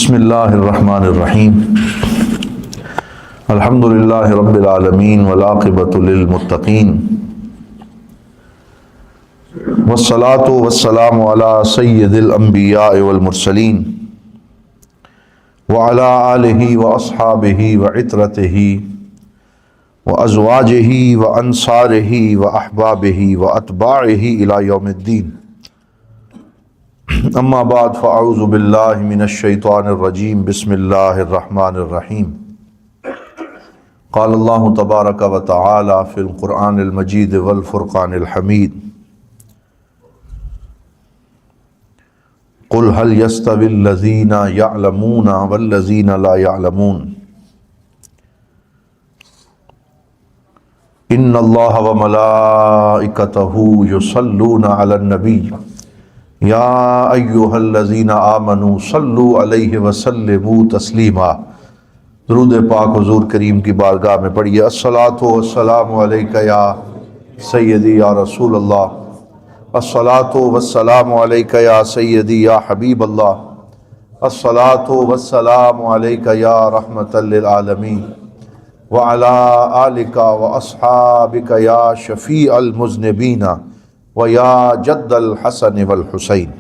بسم اللہ الرحمن الرحیم الحمد للہ رب العالمین والعاقبۃ للمتقین والصلاۃ والسلام علی سید الانبیاء والمرسلین وعلی آلہ واصحابہ وعطرتہ وازواجہ وانصارہ واحبابہ واتباعہ الی یوم الدین، اما بعد فاعوذ باللہ من الشیطان الرجیم، بسم اللہ الرحمن الرحیم۔ قال اللہ تبارک و تعالی فی القرآن المجید والفرقان الحمید، قل هل يستوي الذین یعلمون والذین لا یعلمون، ان اللہ وملائکتہ یصلون علی النبی یا ایہا الذین آمنوا صلوا علیہ وسلموا تسلیما۔ درود پاک حضور کریم کی بارگاہ میں پڑھیے۔ الصلاۃ والسلام علیک یا سیدی یا رسول اللہ، الصلاۃ والسلام علیک یا سیدی یا حبیب اللہ، الصلاۃ والسلام علیک یا رحمۃ للعالمین وعلی آلک واصحابک یا شفیع المذنبین وَيَا جَدَّ الْحَسَنِ وَالْحُسَيْنِ۔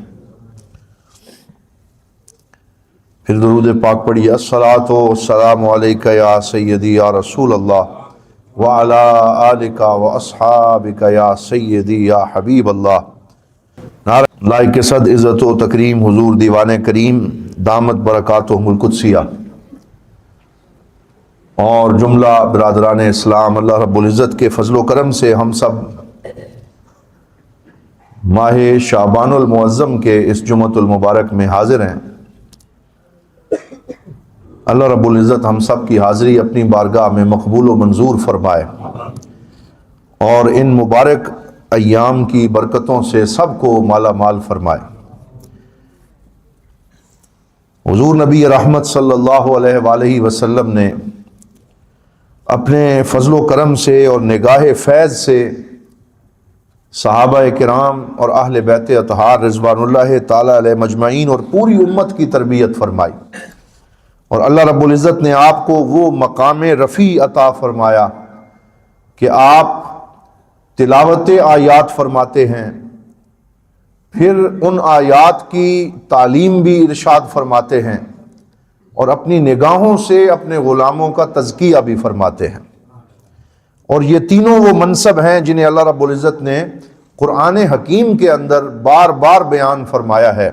پھر درود پاک پڑھیے۔ الصلاۃ والسلام علیک یا سیدی یا رسول اللہ وعلی آلک واصحابک یا سیدی یا حبیب اللہ۔ نعرہ لائق صد عزت و تکریم حضور دیوان کریم دامت برکاتہم القدسیہ اور جملہ برادران اسلام، اللہ رب العزت کے فضل و کرم سے ہم سب ماہ شعبان المعظم کے اس جمعۃ المبارک میں حاضر ہیں۔ اللہ رب العزت ہم سب کی حاضری اپنی بارگاہ میں مقبول و منظور فرمائے اور ان مبارک ایام کی برکتوں سے سب کو مالا مال فرمائے۔ حضور نبی رحمت صلی اللہ علیہ وآلہ وسلم نے اپنے فضل و کرم سے اور نگاہ فیض سے صحابہ کرام اور اہل بیت اطہار رضوان اللہ تعالی علیہ مجمعین اور پوری امت کی تربیت فرمائی، اور اللہ رب العزت نے آپ کو وہ مقام رفیع عطا فرمایا کہ آپ تلاوت آیات فرماتے ہیں، پھر ان آیات کی تعلیم بھی ارشاد فرماتے ہیں، اور اپنی نگاہوں سے اپنے غلاموں کا تزکیہ بھی فرماتے ہیں۔ اور یہ تینوں وہ منصب ہیں جنہیں اللہ رب العزت نے قرآن حکیم کے اندر بار بار بیان فرمایا ہے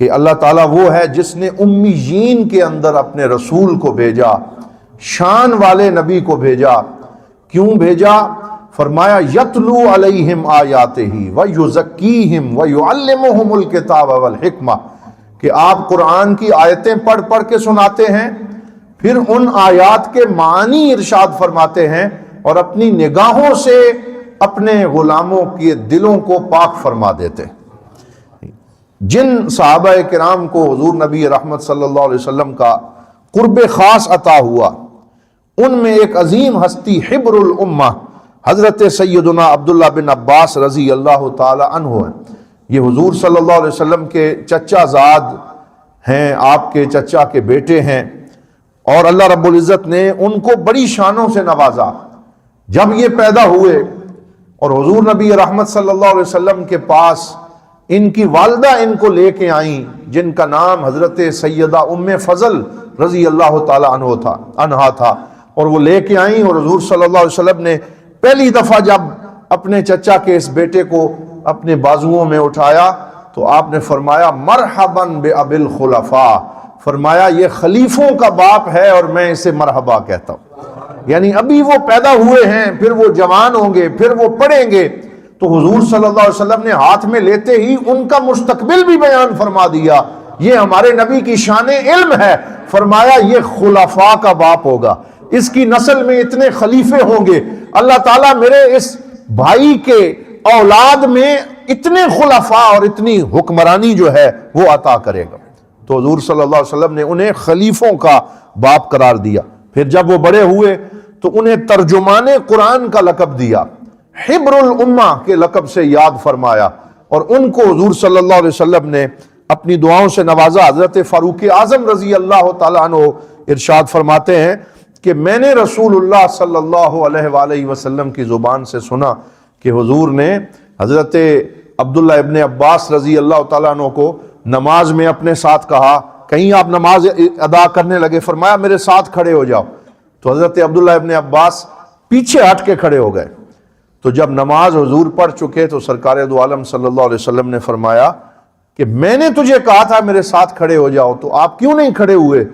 کہ اللہ تعالیٰ وہ ہے جس نے امیین کے اندر اپنے رسول کو بھیجا، شان والے نبی کو بھیجا۔ کیوں بھیجا؟ فرمایا یتلو علیہم آیاتہ ویزکیہم ویعلمہم الکتاب والحکمہ، کہ آپ قرآن کی آیتیں پڑھ پڑھ کے سناتے ہیں، پھر ان آیات کے معنی ارشاد فرماتے ہیں اور اپنی نگاہوں سے اپنے غلاموں کے دلوں کو پاک فرما دیتے۔ جن صحابہ کرام کو حضور نبی رحمت صلی اللہ علیہ وسلم کا قرب خاص عطا ہوا، ان میں ایک عظیم ہستی حبر الامہ حضرت سیدنا عبداللہ بن عباس رضی اللہ تعالی عنہ ہیں۔ یہ حضور صلی اللہ علیہ وسلم کے چچا زاد ہیں، آپ کے چچا کے بیٹے ہیں، اور اللہ رب العزت نے ان کو بڑی شانوں سے نوازا۔ جب یہ پیدا ہوئے اور حضور نبی رحمت صلی اللہ علیہ وسلم کے پاس ان کی والدہ ان کو لے کے آئیں، جن کا نام حضرت سیدہ ام فضل رضی اللہ تعالی عنہا تھا، اور وہ لے کے آئیں، اور حضور صلی اللہ علیہ وسلم نے پہلی دفعہ جب اپنے چچا کے اس بیٹے کو اپنے بازوؤں میں اٹھایا تو آپ نے فرمایا مرحباً بأبی الخلفاء، فرمایا یہ خلیفوں کا باپ ہے اور میں اسے مرحبا کہتا ہوں۔ یعنی ابھی وہ پیدا ہوئے ہیں، پھر وہ جوان ہوں گے، پھر وہ پڑھیں گے، تو حضور صلی اللہ علیہ وسلم نے ہاتھ میں لیتے ہی ان کا مستقبل بھی بیان فرما دیا۔ یہ ہمارے نبی کی شان علم ہے، فرمایا یہ خلفاء کا باپ ہوگا، اس کی نسل میں اتنے خلیفے ہوں گے، اللہ تعالیٰ میرے اس بھائی کے اولاد میں اتنے خلفاء اور اتنی حکمرانی جو ہے وہ عطا کرے گا۔ تو حضور صلی اللہ علیہ وسلم نے انہیں خلیفوں کا باپ قرار دیا۔ پھر جب وہ بڑے ہوئے تو انہیں ترجمان قرآن کا لقب دیا، حبر الامہ کے لقب سے یاد فرمایا، اور ان کو حضور صلی اللہ علیہ وسلم نے اپنی دعاؤں سے نوازا۔ حضرت فاروق اعظم رضی اللہ تعالیٰ عنہ ارشاد فرماتے ہیں کہ میں نے رسول اللہ صلی اللہ علیہ وآلہ وسلم کی زبان سے سنا کہ حضور نے حضرت عبداللہ ابن عباس رضی اللہ تعالیٰ عنہ کو نماز میں اپنے ساتھ کہا، کہیں آپ نماز ادا کرنے لگے، فرمایا میرے ساتھ کھڑے ہو جاؤ، تو حضرت عبداللہ ابن عباس پیچھے ہٹ کے کھڑے ہو گئے۔ تو جب نماز حضور پڑھ چکے تو سرکار دو عالم صلی اللہ علیہ وسلم نے فرمایا کہ میں نے تجھے کہا تھا میرے ساتھ کھڑے ہو جاؤ، تو آپ کیوں نہیں کھڑے ہوئے؟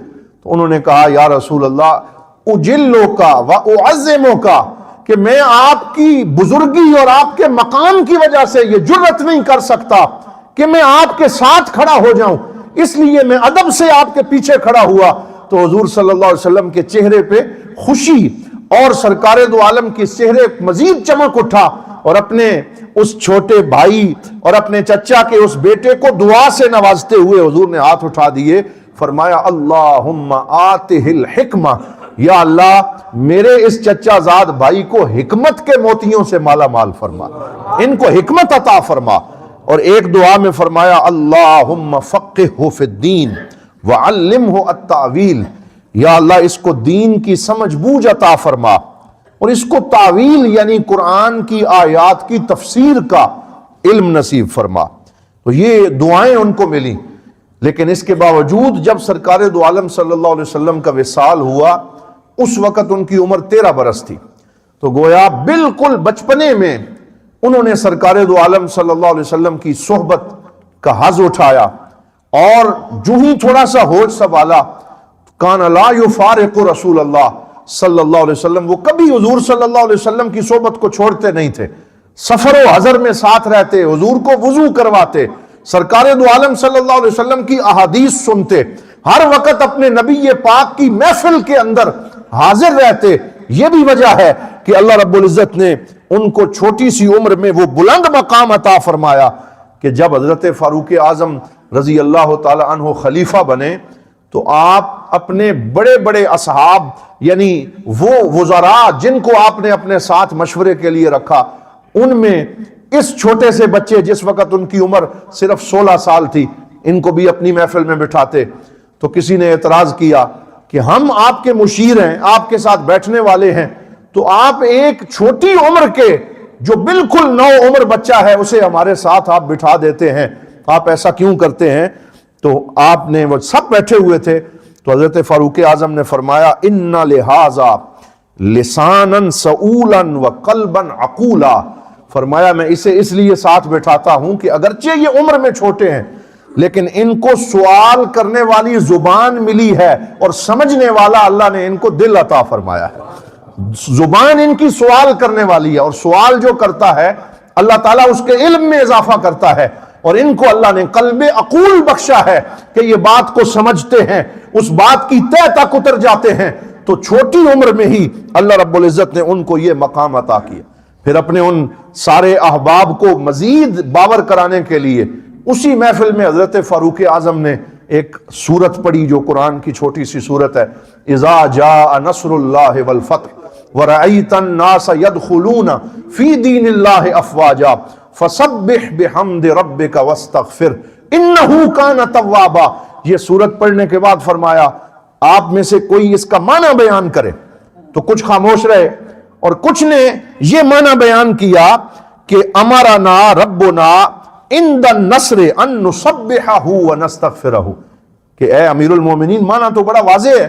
تو انہوں نے کہا یا رسول اللہ اجلو کا و اعظمو کا، کہ میں آپ کی بزرگی اور آپ کے مقام کی وجہ سے یہ جرت نہیں کر سکتا کہ میں آپ کے ساتھ کھڑا ہو جاؤں، اس لیے میں ادب سے آپ کے پیچھے کھڑا ہوا۔ تو حضور صلی اللہ علیہ وسلم کے چہرے پہ خوشی اور سرکار دو عالم کے چہرے مزید چمک اٹھا، اور اپنے اس چھوٹے بھائی اور اپنے چچا کے اس بیٹے کو دعا سے نوازتے ہوئے حضور نے ہاتھ اٹھا دیے، فرمایا اللہم آتہ الحکمہ، یا اللہ میرے اس چچا زاد بھائی کو حکمت کے موتیوں سے مالا مال فرما، ان کو حکمت عطا فرما۔ اور ایک دعا میں فرمایا اللہم فقہہ فی الدین وعلمہ التاویل، یا اللہ اس کو دین کی سمجھ بوجھ عطا فرما اور اس کو تعویل یعنی قرآن کی آیات کی تفسیر کا علم نصیب فرما۔ تو یہ دعائیں ان کو ملی، لیکن اس کے باوجود جب سرکار دو عالم صلی اللہ علیہ وسلم کا وصال ہوا اس وقت ان کی عمر 13 برس تھی، تو گویا بالکل بچپنے میں انہوں نے سرکار دو عالم صلی اللہ علیہ وسلم کی صحبت کا حظ اٹھایا، اور جو ہی تھوڑا سا ہوش سنبھالا کان لا یفارق رسول اللہ صلی اللہ علیہ وسلم، وہ کبھی حضور صلی اللہ علیہ وسلم کی صحبت کو چھوڑتے نہیں تھے، سفر و حضر میں ساتھ رہتے، حضور کو وضو کرواتے، سرکار دو عالم صلی اللہ علیہ وسلم کی احادیث سنتے، ہر وقت اپنے نبی پاک کی محفل کے اندر حاضر رہتے۔ یہ بھی وجہ ہے کہ اللہ رب العزت نے ان کو چھوٹی سی عمر میں وہ بلند مقام عطا فرمایا کہ جب حضرت فاروق اعظم رضی اللہ تعالی عنہ خلیفہ بنے تو آپ اپنے بڑے بڑے اصحاب یعنی وہ وزراء جن کو آپ نے اپنے ساتھ مشورے کے لیے رکھا، ان میں اس چھوٹے سے بچے جس وقت ان کی عمر صرف 16 سال تھی، ان کو بھی اپنی محفل میں بٹھاتے۔ تو کسی نے اعتراض کیا کہ ہم آپ کے مشیر ہیں، آپ کے ساتھ بیٹھنے والے ہیں، تو آپ ایک چھوٹی عمر کے جو بالکل نو عمر بچہ ہے اسے ہمارے ساتھ آپ بٹھا دیتے ہیں، آپ ایسا کیوں کرتے ہیں؟ تو آپ نے، وہ سب بیٹھے ہوئے تھے، تو حضرت فاروق اعظم نے فرمایا ان لہذا لسانا سؤولا وقلبا عقولا، فرمایا میں اسے اس لیے ساتھ بٹھاتا ہوں کہ اگرچہ یہ عمر میں چھوٹے ہیں لیکن ان کو سوال کرنے والی زبان ملی ہے اور سمجھنے والا اللہ نے ان کو دل عطا فرمایا ہے، زبان ان کی سوال کرنے والی ہے، اور سوال جو کرتا ہے اللہ تعالیٰ اس کے علم میں اضافہ کرتا ہے، اور ان کو اللہ نے قلب عقول بخشا ہے کہ یہ بات کو سمجھتے ہیں، اس بات کی تہ تک اتر جاتے ہیں۔ تو چھوٹی عمر میں ہی اللہ رب العزت نے ان کو یہ مقام عطا کیا۔ پھر اپنے ان سارے احباب کو مزید باور کرانے کے لیے اسی محفل میں حضرت فاروق اعظم نے ایک سورت پڑھی جو قرآن کی چھوٹی سی سورت ہے، اذا جاء نصر اللہ والفتح ورأیت الناس يدخلون فی دین اللہ افواجا فسبح بحمد ربک واستغفر انہ کان توابا۔ یہ سورت پڑھنے کے بعد فرمایا آپ میں سے کوئی اس کا معنی بیان کرے، تو کچھ خاموش رہے، اور کچھ نے یہ معنی بیان کیا کہ امرنا ربنا عند النصر ان نسبحہ ونستغفرہ، کہ اے امیر المومنین معنی تو بڑا واضح ہے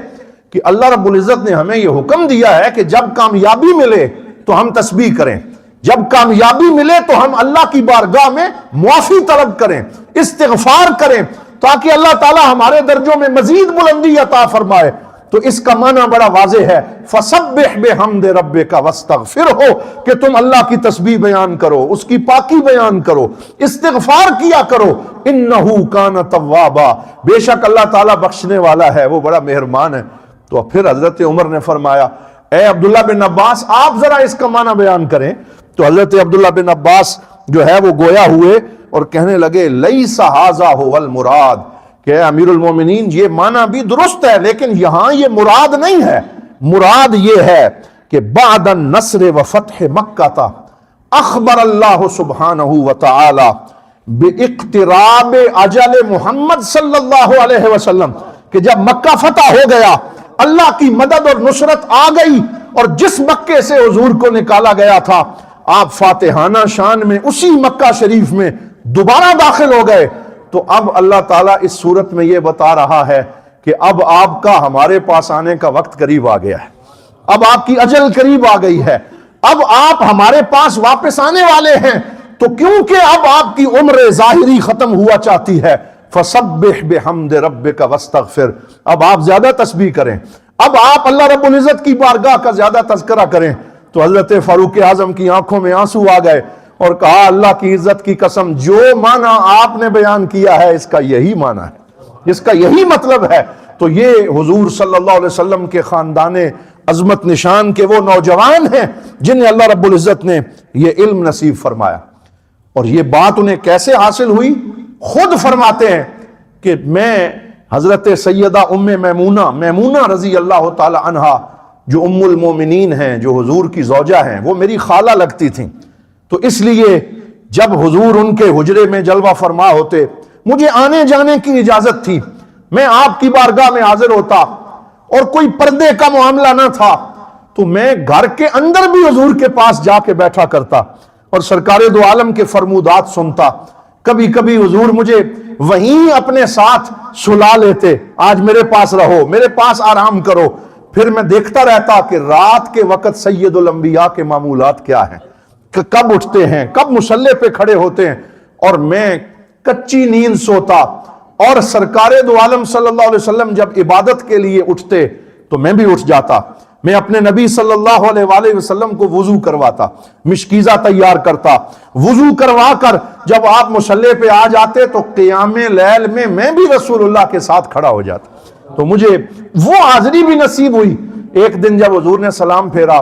کہ اللہ رب العزت نے ہمیں یہ حکم دیا ہے کہ جب کامیابی ملے تو ہم تسبیح کریں، جب کامیابی ملے تو ہم اللہ کی بارگاہ میں معافی طلب کریں، استغفار کریں، تاکہ اللہ تعالی ہمارے درجوں میں مزید بلندی عطا فرمائے۔ تو اس کا معنی بڑا واضح ہے، فسبح بحمد ربک واستغفرہ، کہ تم اللہ کی تسبیح بیان کرو، اس کی پاکی بیان کرو، استغفار کیا کرو، انہ کان توابا، بے شک اللہ تعالیٰ بخشنے والا ہے، وہ بڑا مہربان ہے۔ تو پھر حضرت عمر نے فرمایا اے عبداللہ بن عباس آپ ذرا اس کا معنی بیان کریں۔ تو حضرت عبداللہ بن عباس جو ہے وہ گویا ہوئے اور کہنے لگے لیس ھذا ھو المراد، کہ اے امیر المومنین یہ معنی بھی درست ہے لیکن یہاں یہ مراد نہیں ہے، مراد یہ ہے کہ بعد النصر و فتح مکہ اخبر اللہ سبحانہ وتعالی باقتراب اجل محمد صلی اللہ علیہ وسلم، کہ جب مکہ فتح ہو گیا، اللہ کی مدد اور نصرت آ گئی، اور جس مکے سے حضور کو نکالا گیا تھا آپ فاتحانہ شان میں اسی مکہ شریف میں دوبارہ داخل ہو گئے، تو اب اللہ تعالیٰ اس صورت میں یہ بتا رہا ہے کہ اب آپ کا ہمارے پاس آنے کا وقت قریب آ گیا ہے، اب آپ کی اجل قریب آ گئی ہے، اب آپ ہمارے پاس واپس آنے والے ہیں، تو کیونکہ اب آپ کی عمر ظاہری ختم ہوا چاہتی ہے، فسبح بحمد ربک واستغفر، اب آپ زیادہ تسبیح کریں، اب آپ اللہ رب العزت کی بارگاہ کا زیادہ تذکرہ کریں۔ تو حضرت فاروق اعظم کی آنکھوں میں آنسو آ گئے اور کہا اللہ کی عزت کی قسم، جو معنی آپ نے بیان کیا ہے اس کا یہی معنی ہے، اس کا یہی مطلب ہے۔ تو یہ حضور صلی اللہ علیہ وسلم کے خاندان عظمت نشان کے وہ نوجوان ہیں جنہیں اللہ رب العزت نے یہ علم نصیب فرمایا، اور یہ بات انہیں کیسے حاصل ہوئی؟ خود فرماتے ہیں کہ میں حضرت سیدہ ام میمونہ رضی اللہ تعالی عنہا، جو ام المومنین ہیں، جو حضور کی زوجہ ہیں، وہ میری خالہ لگتی تھیں، تو اس لیے جب حضور ان کے حجرے میں جلوہ فرما ہوتے، مجھے آنے جانے کی اجازت تھی، میں آپ کی بارگاہ میں حاضر ہوتا، اور کوئی پردے کا معاملہ نہ تھا، تو میں گھر کے اندر بھی حضور کے پاس جا کے بیٹھا کرتا اور سرکار دو عالم کے فرمودات سنتا۔ کبھی کبھی حضور مجھے وہیں اپنے ساتھ سلا لیتے، آج میرے پاس رہو، میرے پاس آرام کرو۔ پھر میں دیکھتا رہتا کہ رات کے وقت سید الانبیاء کے معمولات کیا ہیں، کہ کب اٹھتے ہیں، کب مصلی پہ کھڑے ہوتے ہیں، اور میں کچی نیند سوتا، اور سرکار دو عالم صلی اللہ علیہ وسلم جب عبادت کے لیے اٹھتے تو میں بھی اٹھ جاتا، میں اپنے نبی صلی اللہ علیہ وآلہ وسلم کو وضو کرواتا، مشکیزہ تیار کرتا، وضو کروا کر جب آپ مصلی پہ آ جاتے تو قیام لیل میں بھی رسول اللہ کے ساتھ کھڑا ہو جاتا، تو مجھے وہ حاضری بھی نصیب ہوئی۔ ایک دن جب حضور نے سلام پھیرا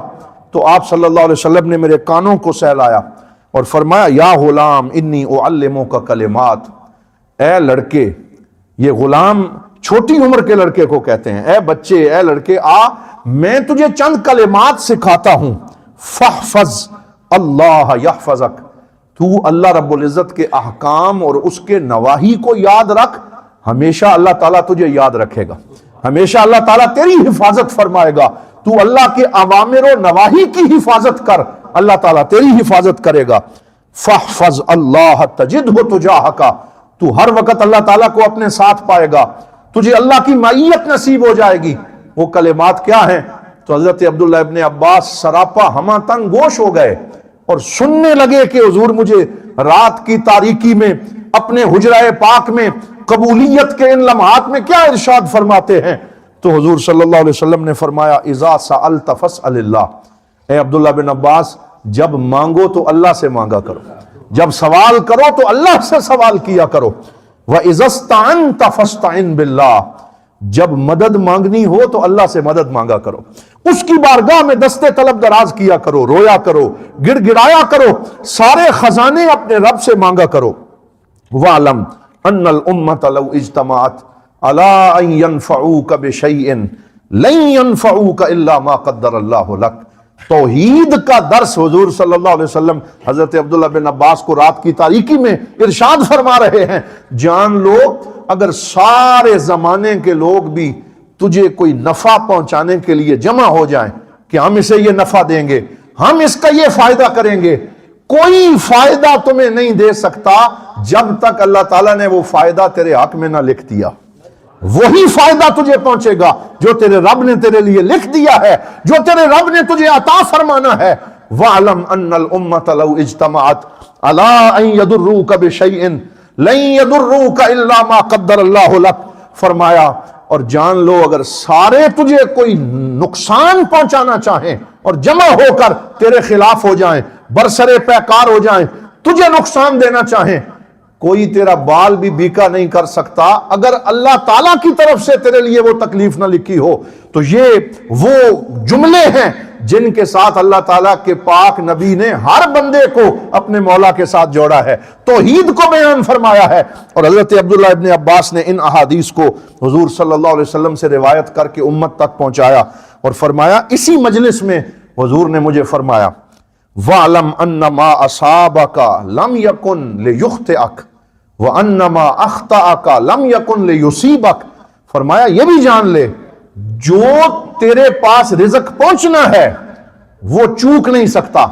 تو آپ صلی اللہ علیہ وسلم نے میرے کانوں کو سہلایا اور فرمایا یا غلام انی اعلمک کلمات، اے لڑکے، یہ غلام چھوٹی عمر کے لڑکے کو کہتے ہیں، اے بچے، اے لڑکے، آ میں تجھے چند کلمات سکھاتا ہوں، فاحفظ اللہ یحفظک، تو اللہ رب العزت کے احکام اور اس کے نواہی کو یاد رکھ، ہمیشہ اللہ تعالیٰ تجھے یاد رکھے گا، ہمیشہ اللہ تعالیٰ تیری حفاظت فرمائے گا، تو اللہ کے اوامر و نواہی کی حفاظت کر، اللہ تعالیٰ تیری حفاظت کرے گا۔ فاحفظ اللہ تجدہ تجاہک، تو ہر وقت اللہ تعالیٰ کو اپنے ساتھ پائے گا، تجھے اللہ کی معیت نصیب ہو جائے گی۔ وہ کلمات کیا ہیں؟ تو حضرت عبداللہ ابن عباس سراپا ہمہ تنگ گوش ہو گئے اور سننے لگے کہ حضور مجھے رات کی تاریکی میں اپنے حجرہ پاک میں قبولیت کے ان لمحات میں کیا ارشاد فرماتے ہیں۔ تو حضور صلی اللہ علیہ وسلم نے فرمایا اذا سألت فاسأل اللہ، اے عبداللہ بن عباس، جب مانگو تو اللہ سے مانگا کرو، جب سوال کرو تو اللہ سے سوال کیا کرو، وَإِذَا اسْتَعَنْتَ فَاسْتَعِنْ بِاللَّهِ، جب مدد مانگنی ہو تو اللہ سے مدد مانگا کرو، اس کی بارگاہ میں دستے طلب دراز کیا کرو، رویا کرو، گڑ گڑایا کرو، سارے خزانے اپنے رب سے مانگا کرو۔ وَعْلَمْ أَنَّ الْأُمَّةَ لَوْ اجْتَمَعَتْ عَلَىٰ أَن يَنْفَعُوكَ بِشَيْءٍ لَن يَنْفَعُوكَ إِلَّا مَا قَدَّرَ اللَّهُ لَكَ۔ توحید کا درس حضور صلی اللہ علیہ وسلم حضرت عبداللہ بن عباس کو رات کی تاریکی میں ارشاد فرما رہے ہیں، جان لو اگر سارے زمانے کے لوگ بھی تجھے کوئی نفع پہنچانے کے لیے جمع ہو جائیں کہ ہم اسے یہ نفع دیں گے، ہم اس کا یہ فائدہ کریں گے، کوئی فائدہ تمہیں نہیں دے سکتا جب تک اللہ تعالیٰ نے وہ فائدہ تیرے حق میں نہ لکھ دیا۔ وہی فائدہ تجھے پہنچے گا جو تیرے رب نے تیرے لیے لکھ دیا ہے، جو تیرے رب نے تجھے عطا فرمانا ہے۔ وَعْلَمْ أَنَّ الْأُمَّةَ لَوْ اجْتَمَعَتْ عَلَىٰ أَن يَضُرُّوكَ بِشَيْءٍ لَن يَضُرُّوكَ إِلَّا مَا قَدَّرَ اللَّهُ لَكَ، فرمایا اور جان لو اگر سارے تجھے کوئی نقصان پہنچانا چاہیں اور جمع ہو کر تیرے خلاف ہو جائیں، برسرے پیکار ہو جائیں، تجھے نقصان دینا چاہیں، کوئی تیرا بال بھی بیکا نہیں کر سکتا اگر اللہ تعالیٰ کی طرف سے تیرے لیے وہ تکلیف نہ لکھی ہو۔ تو یہ وہ جملے ہیں جن کے ساتھ اللہ تعالیٰ کے پاک نبی نے ہر بندے کو اپنے مولا کے ساتھ جوڑا ہے، توحید کو بیان فرمایا ہے۔ اور حضرت عبداللہ ابن عباس نے ان احادیث کو حضور صلی اللہ علیہ وسلم سے روایت کر کے امت تک پہنچایا اور فرمایا، اسی مجلس میں حضور نے مجھے فرمایا وَعْلَمْ أَنَّ مَا أَصَابَكَ لَمْ يَكُنْ لِيُخْطِئَكَ، وَأَنَّمَا أَخْطَأَكَ لَمْ يَكُنْ لِيُصِيبَكَ، فرمایا یہ بھی جان لے جو تیرے پاس رزق پہنچنا ہے وہ چوک نہیں سکتا،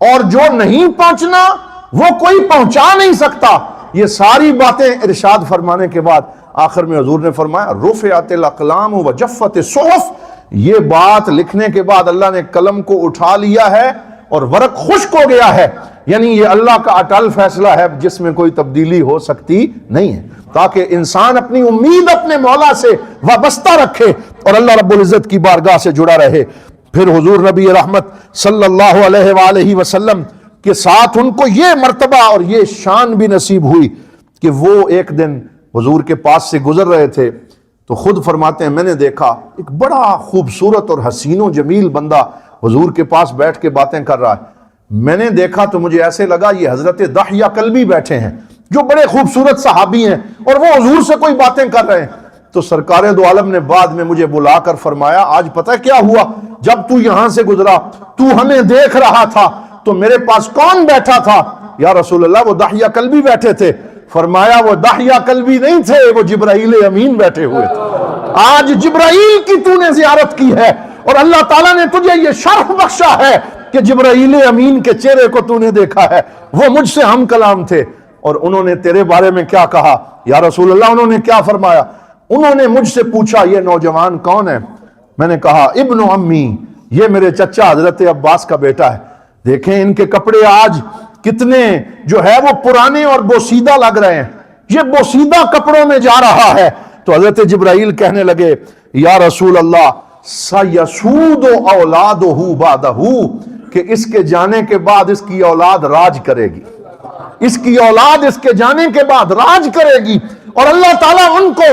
اور جو نہیں پہنچنا وہ کوئی پہنچا نہیں سکتا۔ یہ ساری باتیں ارشاد فرمانے کے بعد آخر میں حضور نے فرمایا رفعت الاقلام وجفت الصحف، یہ بات لکھنے کے بعد اللہ نے قلم کو اٹھا لیا ہے اور ورق خشک ہو گیا ہے، یعنی یہ اللہ کا اٹل فیصلہ ہے جس میں کوئی تبدیلی ہو سکتی نہیں ہے، تاکہ انسان اپنی امید اپنے مولا سے وابستہ رکھے اور اللہ رب العزت کی بارگاہ سے جڑا رہے۔ پھر حضور نبی رحمت صلی اللہ علیہ وآلہ وسلم کے ساتھ ان کو یہ مرتبہ اور یہ شان بھی نصیب ہوئی کہ وہ ایک دن حضور کے پاس سے گزر رہے تھے تو خود فرماتے ہیں میں نے دیکھا ایک بڑا خوبصورت اور حسین و جمیل بندہ حضور کے پاس بیٹھ کے باتیں کر رہا ہے۔ میں نے دیکھا تو مجھے ایسے لگا یہ حضرت دحیہ کلبی بیٹھے ہیں جو بڑے خوبصورت صحابی ہیں اور وہ حضور سے کوئی باتیں کر رہے ہیں۔ تو سرکار دو عالم نے بعد میں مجھے بلا کر فرمایا آج پتہ کیا ہوا، جب تو یہاں سے گزرا تو ہمیں دیکھ رہا تھا تو میرے پاس کون بیٹھا تھا؟ یا رسول اللہ وہ دحیہ کلبی بیٹھے تھے۔ فرمایا وہ دحیہ کلبی نہیں تھے، وہ جبرائیل امین بیٹھے ہوئے تھے۔ آج جبرائیل کی تو نے زیارت کی ہے اور اللہ تعالیٰ نے تجھے یہ شرف بخشا ہے کہ جبرائیل امین کے چہرے کو تو نے دیکھا ہے، وہ مجھ سے ہم کلام تھے۔ اور انہوں نے تیرے بارے میں کیا کہا یا رسول اللہ؟ انہوں نے کیا فرمایا؟ انہوں نے مجھ سے پوچھا یہ نوجوان کون ہے؟ میں نے کہا ابن امی، یہ میرے چچا حضرت عباس کا بیٹا ہے۔ دیکھیں ان کے کپڑے آج کتنے جو ہے وہ پرانے اور بوسیدہ لگ رہے ہیں، یہ بوسیدہ کپڑوں میں جا رہا ہے۔ تو حضرت جبرائیل کہنے لگے یا رسول اللہ سیسود اولادہ بعدہ، کہ اس کے جانے کے بعد اس کی اولاد راج کرے گی، اس کی اولاد اس کے جانے کے بعد راج کرے گی اور اللہ تعالیٰ ان کو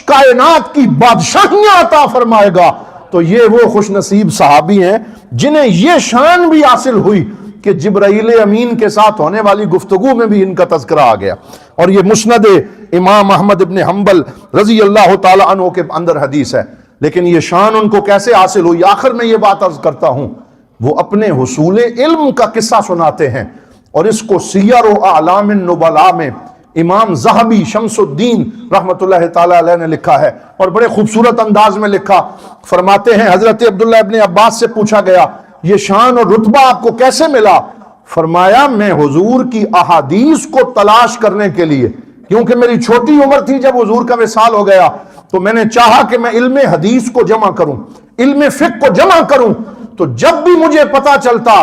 کائنات کی بادشاہیاں عطا فرمائے گا۔ تو یہ وہ خوش نصیب صحابی ہیں جنہیں یہ شان بھی حاصل ہوئی کہ جبرائیل امین کے ساتھ ہونے والی گفتگو میں بھی ان کا تذکرہ آ گیا۔ اور یہ مسند امام احمد ابن حنبل رضی اللہ تعالی عنہ کے اندر حدیث ہے۔ لیکن یہ شان ان کو کیسے حاصل ہوئی؟ آخر میں یہ بات عرض کرتا ہوں، وہ اپنے حصول علم کا قصہ سناتے ہیں اور اس کو سیر و اعلام النبلاء میں امام ذہبی شمس الدین رحمت اللہ تعالی علیہ نے لکھا ہے اور بڑے خوبصورت انداز میں لکھا۔ فرماتے ہیں حضرت عبداللہ ابن عباس سے پوچھا گیا یہ شان اور رتبہ آپ کو کیسے ملا؟ فرمایا میں حضور کی احادیث کو تلاش کرنے کے لیے، کیونکہ میری چھوٹی عمر تھی جب حضور کا وصال ہو گیا، تو میں نے چاہا کہ میں علم حدیث کو جمع کروں، علم فقہ کو جمع کروں۔ تو جب بھی مجھے پتا چلتا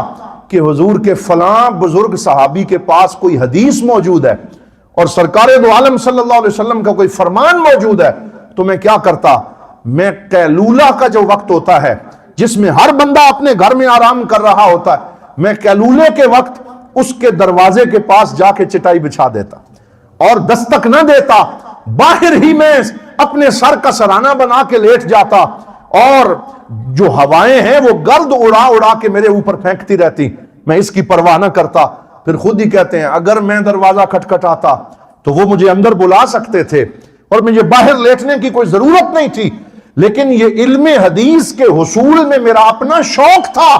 کہ حضور کے فلاں بزرگ صحابی کے پاس کوئی حدیث موجود ہے اور سرکار دو عالم صلی اللہ علیہ وسلم کا کوئی فرمان موجود ہے، تو میں کیا کرتا؟ میں قیلولہ کا جو وقت ہوتا ہے جس میں ہر بندہ اپنے گھر میں آرام کر رہا ہوتا ہے، میں قیلولے کے وقت اس کے دروازے کے پاس جا کے چٹائی بچھا دیتا اور دستک نہ دیتا، باہر ہی میں اپنے سر کا سرانہ بنا کے لیٹ جاتا اور جو ہوائیں ہیں وہ گرد اڑا اڑا کے میرے اوپر پھینکتی رہتی، میں اس کی پرواہ نہ کرتا۔ پھر خود ہی کہتے ہیں اگر میں دروازہ کھٹکھٹاتا تو وہ مجھے اندر بلا سکتے تھے اور مجھے باہر لیٹنے کی کوئی ضرورت نہیں تھی، لیکن یہ علم حدیث کے حصول میں میرا اپنا شوق تھا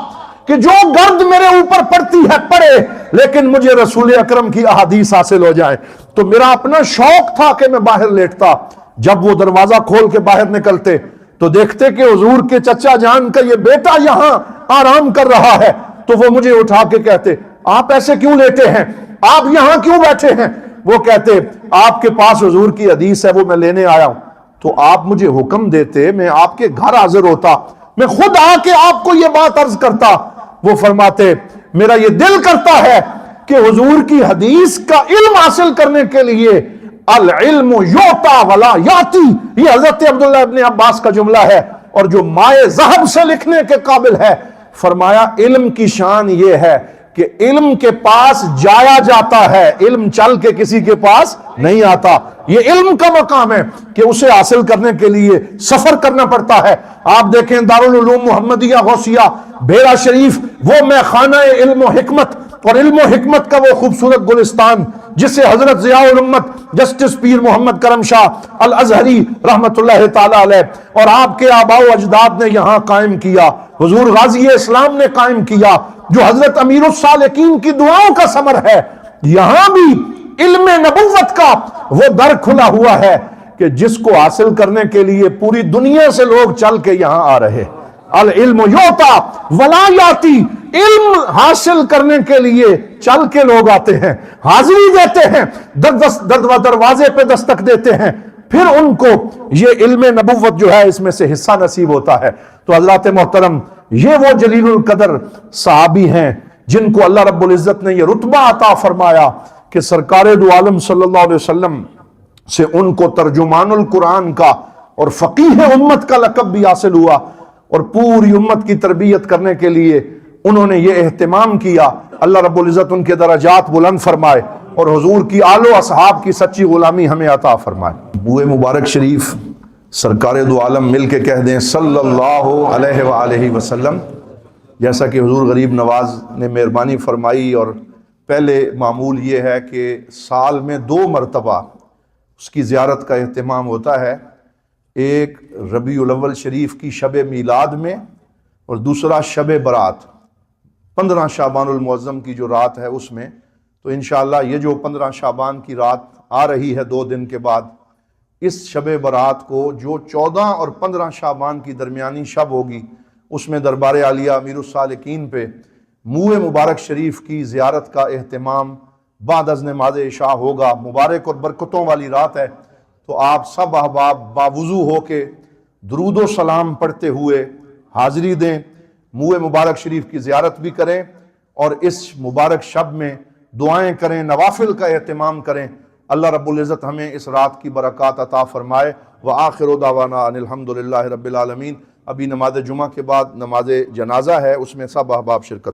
کہ جو گرد میرے اوپر پڑتی ہے پڑے، لیکن مجھے رسول اکرم کی احادیث حاصل ہو جائے۔ تو میرا اپنا شوق تھا کہ میں باہر لیٹتا۔ جب وہ دروازہ کھول کے باہر نکلتے تو دیکھتے کہ حضور کے چچا جان کا یہ بیٹا یہاں آرام کر رہا ہے، تو وہ مجھے اٹھا کے کہتے آپ ایسے کیوں لیٹے ہیں، آپ یہاں کیوں بیٹھے ہیں؟ وہ کہتے آپ کے پاس حضور کی حدیث ہے وہ میں لینے آیا ہوں۔ تو آپ مجھے حکم دیتے، میں آپ کے گھر حاضر ہوتا، میں خود آ کے آپ کو یہ بات عرض کرتا۔ وہ فرماتے میرا یہ دل کرتا ہے کہ حضور کی حدیث کا علم حاصل کرنے کے لیے العلم یوتا ولا یاتی، یہ حضرت عبداللہ ابن عباس کا جملہ ہے اور جو مائے ذہب سے لکھنے کے قابل ہے۔ فرمایا علم کی شان یہ ہے کہ علم کے پاس جایا جاتا ہے، علم چل کے کسی کے پاس نہیں آتا۔ یہ علم کا مقام ہے کہ اسے حاصل کرنے کے لیے سفر کرنا پڑتا ہے۔ آپ دیکھیں دارالعلوم محمدیہ غوثیہ بھیرا شریف، وہ میخانہ علم و حکمت اور علم و حکمت کا وہ خوبصورت گلستان جسے حضرت ضیاء الامت جسٹس پیر محمد کرم شاہ الازہری رحمت اللہ تعالی علیہ اور آپ کے آباء و اجداد نے یہاں قائم کیا، حضور غازی اسلام نے قائم کیا، جو حضرت امیر السالکین کی دعاؤں کا ثمر ہے۔ یہاں بھی علم نبوت کا وہ در کھلا ہوا ہے کہ جس کو حاصل کرنے کے لیے پوری دنیا سے لوگ چل کے یہاں آ رہے۔ العلم یوتا ولا یاتی، علم حاصل کرنے کے لیے چل کے لوگ آتے ہیں، حاضری دیتے ہیں، دروازے پہ دستک دیتے ہیں، پھر ان کو یہ علم نبوت جو ہے اس میں سے حصہ نصیب ہوتا ہے۔ تو حضرات محترم، یہ وہ جلیل القدر صحابی ہیں جن کو اللہ رب العزت نے یہ رتبہ عطا فرمایا کہ سرکار دو عالم صلی اللہ علیہ وسلم سے ان کو ترجمان القرآن کا اور فقیہ امت کا لقب بھی حاصل ہوا، اور پوری امت کی تربیت کرنے کے لیے انہوں نے یہ اہتمام کیا۔ اللہ رب العزت ان کے درجات بلند فرمائے اور حضور کی آل و اصحاب کی سچی غلامی ہمیں عطا فرمائے۔ بوئے مبارک شریف سرکار دو عالم مل کے کہہ دیں صلی اللہ علیہ وآلہ وسلم۔ جیسا کہ حضور غریب نواز نے مہربانی فرمائی، اور پہلے معمول یہ ہے کہ سال میں 2 مرتبہ اس کی زیارت کا اہتمام ہوتا ہے، ایک ربیع الاول شریف کی شب میلاد میں اور دوسرا شب برات 15 شعبان المعظم کی جو رات ہے اس میں۔ تو انشاءاللہ یہ جو 15 شعبان کی رات آ رہی ہے 2 دن کے بعد، اس شب برات کو جو 14 اور 15 شعبان کی درمیانی شب ہوگی، اس میں دربار عالیہ امیر السالکین پہ موئے مبارک شریف کی زیارت کا اہتمام بعد از نماز عشاء ہوگا۔ مبارک اور برکتوں والی رات ہے، تو آپ سب احباب باوضو ہو کے درود و سلام پڑھتے ہوئے حاضری دیں، موئے مبارک شریف کی زیارت بھی کریں، اور اس مبارک شب میں دعائیں کریں، نوافل کا اہتمام کریں۔ اللہ رب العزت ہمیں اس رات کی برکات عطا فرمائے۔ وآخر دعوانا ان الحمد للہ رب العالمین۔ ابھی نماز جمعہ کے بعد نماز جنازہ ہے، اس میں سب احباب شرکت